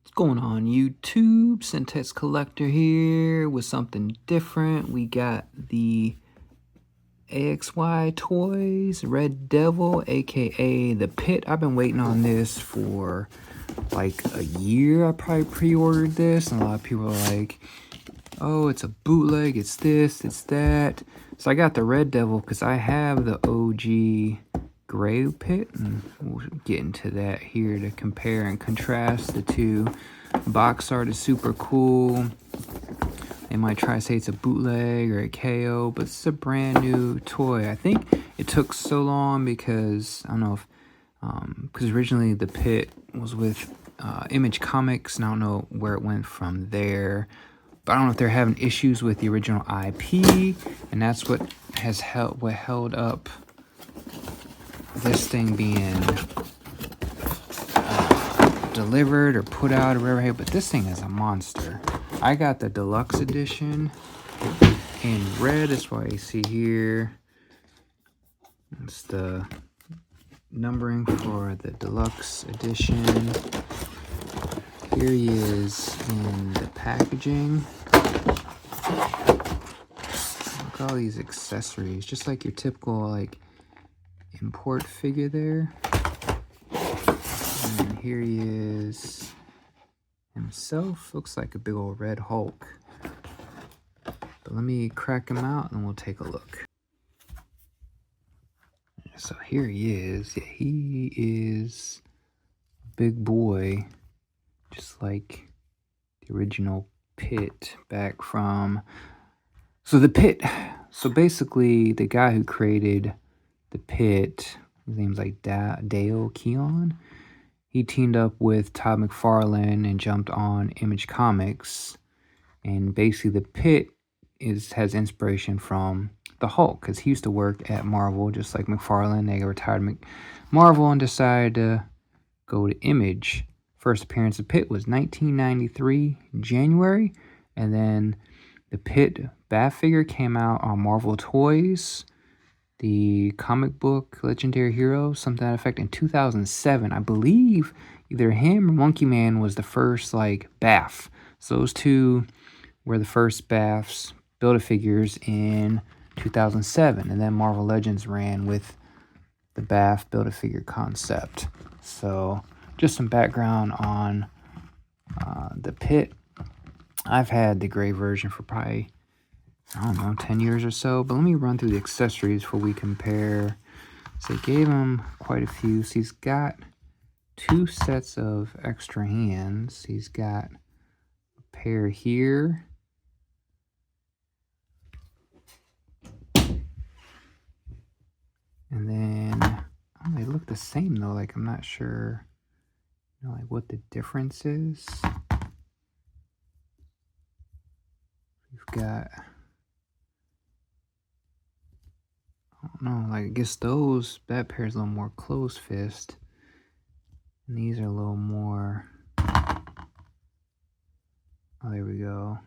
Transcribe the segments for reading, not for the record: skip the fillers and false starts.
What's going on YouTube? Centex Collector here with something different. We got the AXYToys Red Devil, aka the Pitt. I've been waiting on this for like a year. I probably pre-ordered this, and a lot of people are like, oh, it's a bootleg, it's this, it's that. So I got the Red Devil because I have the OG gray Pitt, and we'll get into that here to compare and contrast the two. Box art is super cool. They might try to say it's a bootleg or a KO, but it's a brand new toy. I think it took so long because, I don't know if, because originally the Pitt was with Image Comics, and I don't know where it went from there. But I don't know if they're having issues with the original IP, and that's what held up this thing being delivered or put out or whatever. But this thing is a monster. I got the deluxe edition in red. That's why you see here. It's the numbering for the deluxe edition. Here he is in the packaging. Look at all these accessories, just like your typical like import figure there. And here he is himself. Looks like a big old red Hulk. But let me crack him out and we'll take a look. So here he is. Yeah, he is a big boy, just like the original Pitt back from... So the Pitt, so basically the guy who created the Pitt, his name's like Dale Keon. He teamed up with Todd McFarlane and jumped on Image Comics. And basically the Pitt has inspiration from the Hulk, because he used to work at Marvel just like McFarlane. They retired Marvel and decided to go to Image. First appearance of Pitt was 1993 January, and then the Pitt Bat figure came out on Marvel Toys, the comic book Legendary Hero, something to that effect, in 2007. I believe either him or Monkey Man was the first like BAF. So those two were the first BAFs, Build-A-Figures, in 2007, and then Marvel Legends ran with the BAF Build-A-Figure concept. So just some background on the Pitt. I've had the gray version for probably, I don't know, 10 years or so. But let me run through the accessories before we compare. So they gave him quite a few. So he's got 2 sets of extra hands. He's got a pair here. And then, oh, they look the same though. Like, I'm not sure, you know, like what the difference is. We've got, I don't know, like I guess that pair is a little more closed fist. And these are a little more, oh, there we go.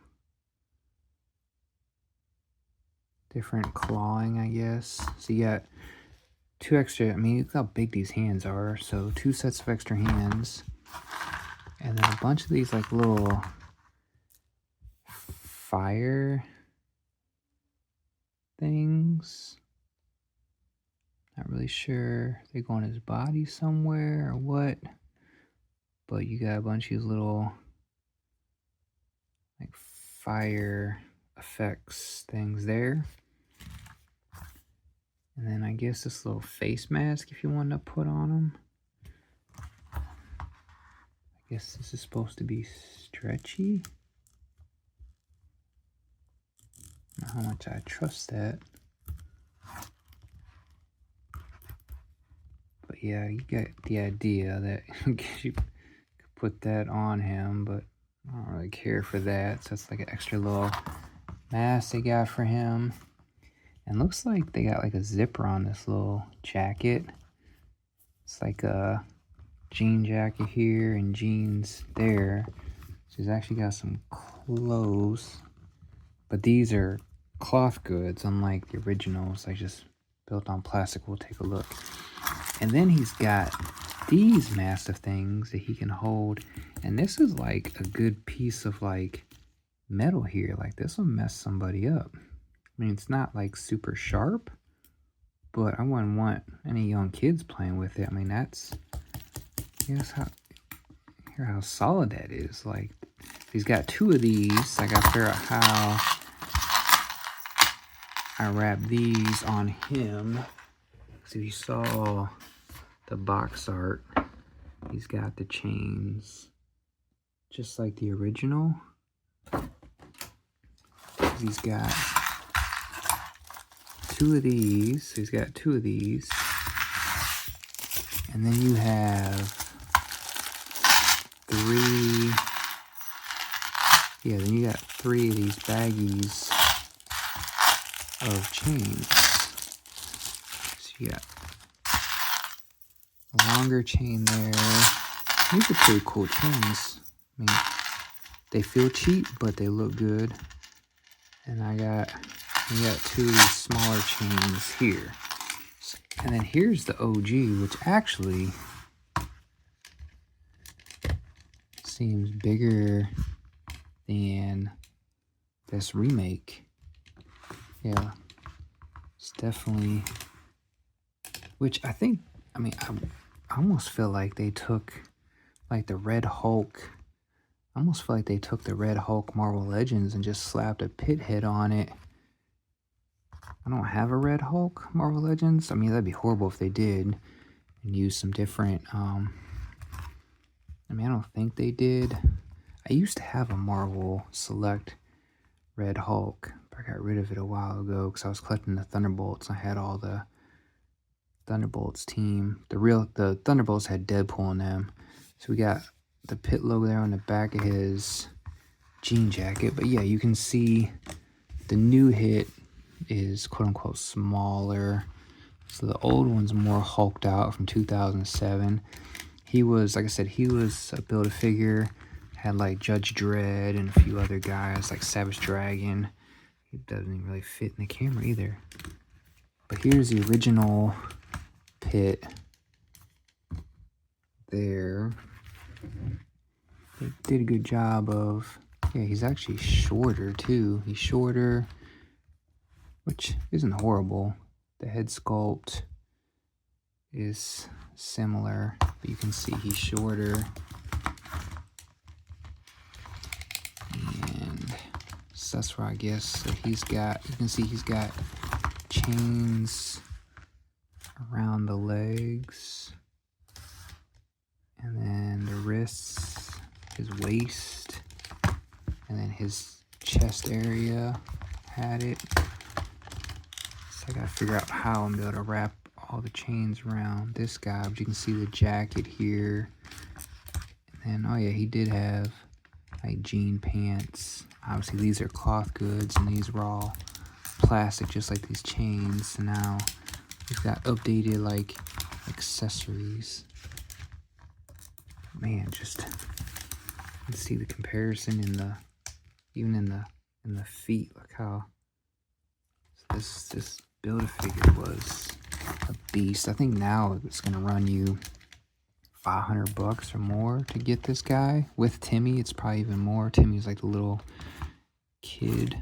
Different clawing, I guess. So you got 2 extra, I mean, look how big these hands are. So 2 sets of extra hands. And then a bunch of these like little fire things. Not really sure if they go on his body somewhere or what. But you got a bunch of these little like fire effects things there. And then I guess this little face mask if you want to put on him. I guess this is supposed to be stretchy. I don't know how much I trust that. But yeah, you get the idea that you could put that on him, but I don't really care for that. So that's like an extra little mask they got for him. And looks like they got like a zipper on this little jacket. It's like a jean jacket here and jeans there. So he's actually got some clothes. But these are cloth goods, unlike the originals, like just built on plastic. We'll take a look. And then he's got these massive things that he can hold. And this is like a good piece of like metal here. Like this will mess somebody up. I mean, it's not like super sharp, but I wouldn't want any young kids playing with it. I mean, that's how solid that is. Like, he's got 2 of these. I gotta figure out how I wrap these on him. So you saw the box art. He's got the chains just like the original. He's got 2 of these. So he's got 2 of these. And then you have 3. Yeah, then you got 3 of these baggies of chains. So you got a longer chain there. These are pretty cool chains. I mean, they feel cheap, but they look good. And we got 2 of these smaller chains here. And then here's the OG, which actually seems bigger than this remake. Yeah, it's definitely, which I think, I mean, I almost feel like they took like the Red Hulk. I almost feel like they took the Red Hulk Marvel Legends and just slapped a Pitt head on it. I don't have a Red Hulk Marvel Legends. I mean, that'd be horrible if they did and use some different, I mean, I don't think they did. I used to have a Marvel Select Red Hulk, but I got rid of it a while ago because I was collecting the Thunderbolts. I had all the Thunderbolts team. The Thunderbolts had Deadpool in them. So we got the Pitt logo there on the back of his jean jacket. But yeah, you can see the new hit is quote-unquote smaller. So the old one's more hulked out from 2007. He was, like I said, he was a Build-A-Figure. Had like Judge Dredd and a few other guys like Savage Dragon. He doesn't even really fit in the camera either. But here's the original Pitt there. They did a good job of, yeah, he's actually shorter too. He's shorter, which isn't horrible. The head sculpt is similar, but you can see he's shorter. And so that's where I guess so he's got, you can see he's got chains around the legs. And then the wrists, his waist, and then his chest area had it. So I gotta figure out how I'm gonna be able to wrap all the chains around this guy. But you can see the jacket here. And then, oh yeah, he did have like jean pants. Obviously these are cloth goods and these were all plastic, just like these chains. So now we've got updated like accessories. Man, just you can see the comparison in the in the feet. Look how this Build-A-Figure was a beast. I think now it's gonna run you $500 or more to get this guy. With Timmy, it's probably even more. Timmy's like the little kid,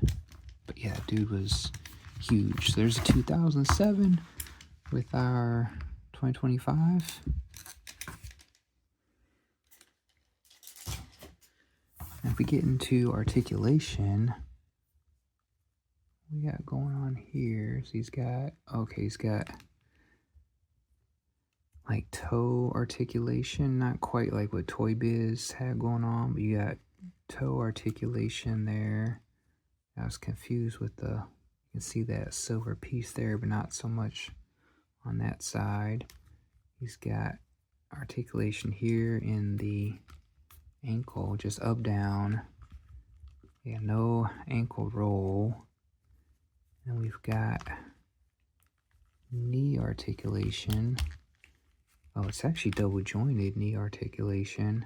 but yeah, dude was huge. So there's a 2007 with our 2025. And if we get into articulation, we got going on here. So he's got, okay, he's got like toe articulation, not quite like what Toy Biz had going on, but you got toe articulation there. I was confused with the, you can see that silver piece there, but not so much on that side. He's got articulation here in the ankle, just up, down. Yeah, no ankle roll. And we've got knee articulation. Oh, it's actually double jointed knee articulation.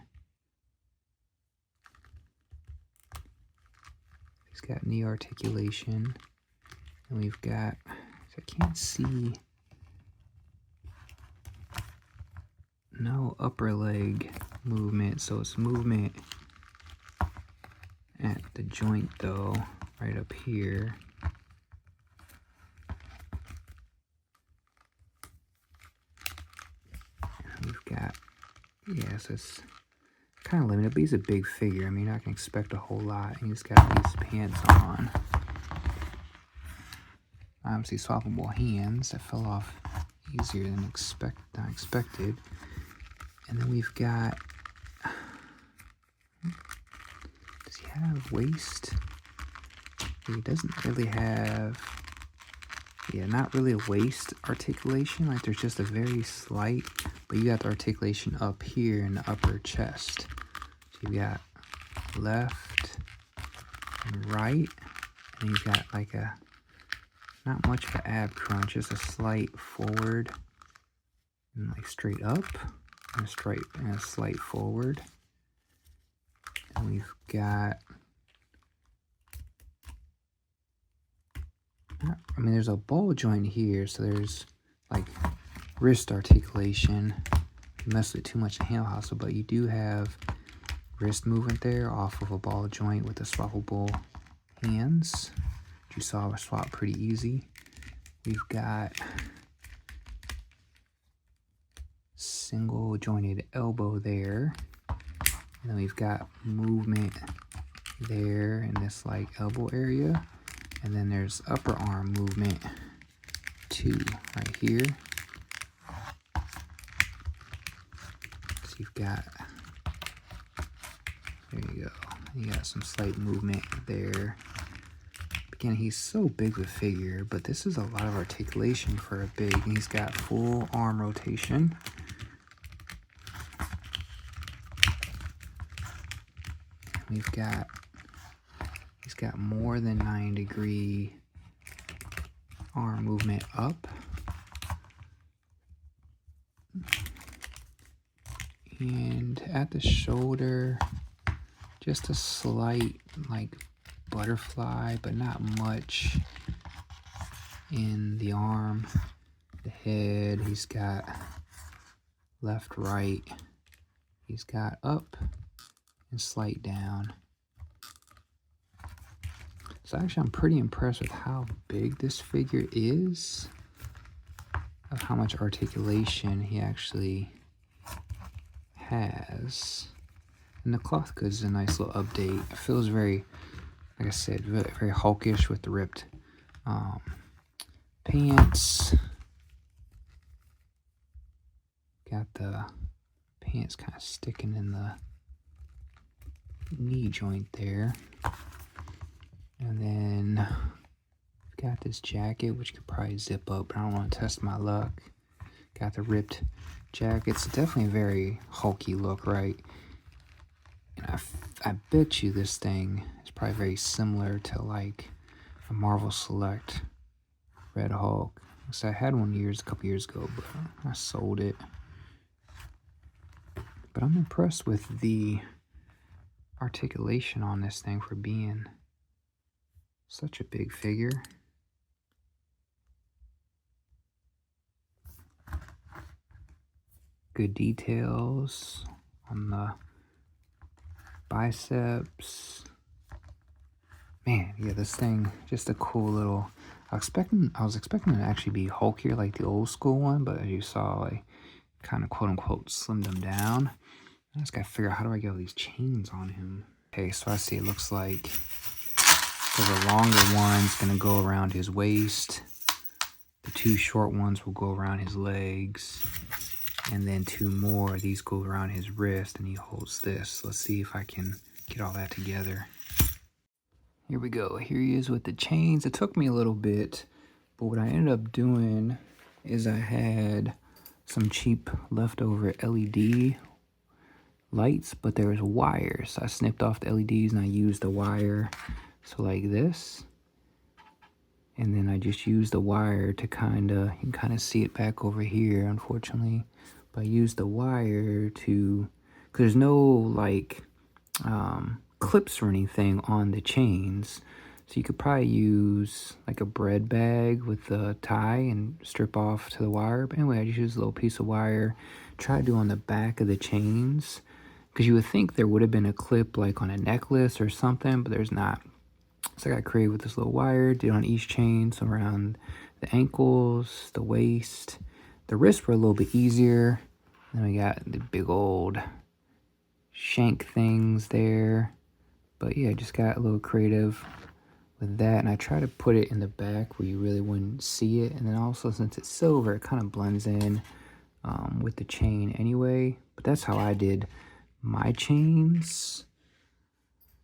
He's got knee articulation. And we've got, I can't see no upper leg movement, so it's movement at the joint though, right up here. And we've got, yeah, so it's kind of limited, but he's a big figure. I mean, I can expect a whole lot. He's got these pants on. Obviously, swappable hands that fell off easier than expected. And then we've got, does he have waist? He doesn't really have, yeah, not really a waist articulation. Like there's just a very slight, but you got the articulation up here in the upper chest. So you got left and right, and you've got like a, not much of an ab crunch, just a slight forward and like straight up, and a slight forward. And we've got, I mean, there's a ball joint here, so there's like wrist articulation. You mess with too much hand hustle, but you do have wrist movement there off of a ball joint with the swappable hands. You saw a swap pretty easy. We've got single jointed elbow there, and then we've got movement there in this like elbow area, and then there's upper arm movement too right here. So you've got, there you go, you got some slight movement there. Again, he's so big of a figure, but this is a lot of articulation for a big. He's got full arm rotation. He's got more than 9-degree arm movement up. And at the shoulder, just a slight like butterfly, but not much in the arm. The head, he's got left, right. He's got up and slight down. So actually I'm pretty impressed with how big this figure is, of how much articulation he actually has. And the cloth goods is a nice little update. It feels very, like I said, very, very hulkish with the ripped pants. Got the pants kind of sticking in the knee joint there. And then got this jacket, which could probably zip up, but I don't want to test my luck. Got the ripped jacket. It's definitely a very hulky look, right? And I bet you this thing is probably very similar to like a Marvel Select Red Hulk. So I had one a couple years ago, but I sold it. But I'm impressed with the articulation on this thing for being such a big figure. Good details on the biceps. Man, yeah, this thing, just a cool little, I was expecting it to actually be hulkier like the old school one, but as you saw, I kind of quote unquote slimmed him down. I just gotta figure out, how do I get all these chains on him? Okay, so I see it looks like, so the longer one's gonna go around his waist, the two short ones will go around his legs, and then two more, these go around his wrist, and he holds this. Let's see if I can get all that together. Here we go. Here he is with the chains. It took me a little bit, but what I ended up doing is I had some cheap leftover LED lights, but there was wires. So I snipped off the LEDs and I used the wire, so like this. And then I just used the wire to you can kind of see it back over here, unfortunately. But I used the wire to, because there's no like clips or anything on the chains. So you could probably use like a bread bag with a tie and strip off to the wire. But anyway, I just used a little piece of wire. Try to do on the back of the chains, because you would think there would have been a clip like on a necklace or something, but there's not. So I got creative with this little wire, did on each chain, so around the ankles, the waist. The wrists were a little bit easier. Then we got the big old shank things there. But yeah, just got a little creative with that. And I try to put it in the back where you really wouldn't see it. And then also, since it's silver, it kind of blends in with the chain anyway. But that's how I did my chains.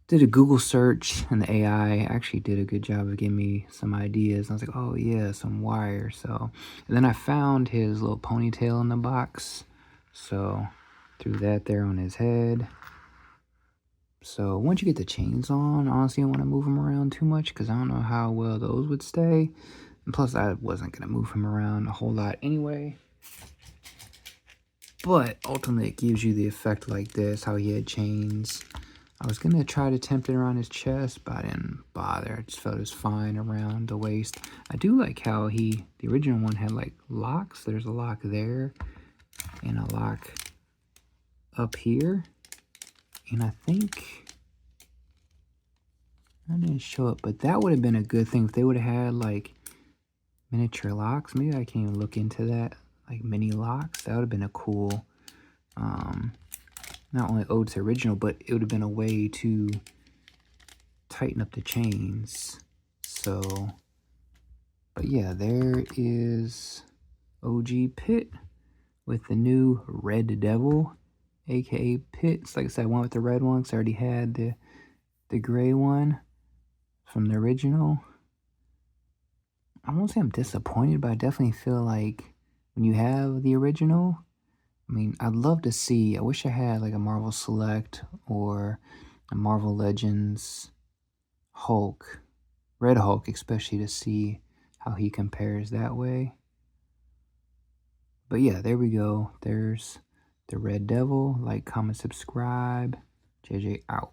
Did a Google search, and the AI actually did a good job of giving me some ideas. I was like, oh yeah, some wire. So, and then I found his little ponytail in the box, so threw that there on his head. So once you get the chains on, honestly, I don't want to move them around too much because I don't know how well those would stay. And plus, I wasn't going to move him around a whole lot anyway. But ultimately, it gives you the effect like this, how he had chains. I was going to try to tempt it around his chest, but I didn't bother. I just felt it was fine around the waist. I do like how the original one had like locks. There's a lock there and a lock up here. And I think, I didn't show it, but that would have been a good thing if they would have had like miniature locks. Maybe I can even look into that, like mini locks. That would have been a cool, not only ode to original, but it would have been a way to tighten up the chains. So, but yeah, there is OG Pitt with the new Red Devil, aka Pitt. It's like I said, I went with the red one because I already had the gray one from the original. I won't say I'm disappointed, but I definitely feel like when you have the original, I mean, I'd love to see, I wish I had like a Marvel Select or a Marvel Legends Hulk, Red Hulk especially, to see how he compares that way. But yeah, there we go. There's the Red Devil. Like, comment, subscribe. JJ out.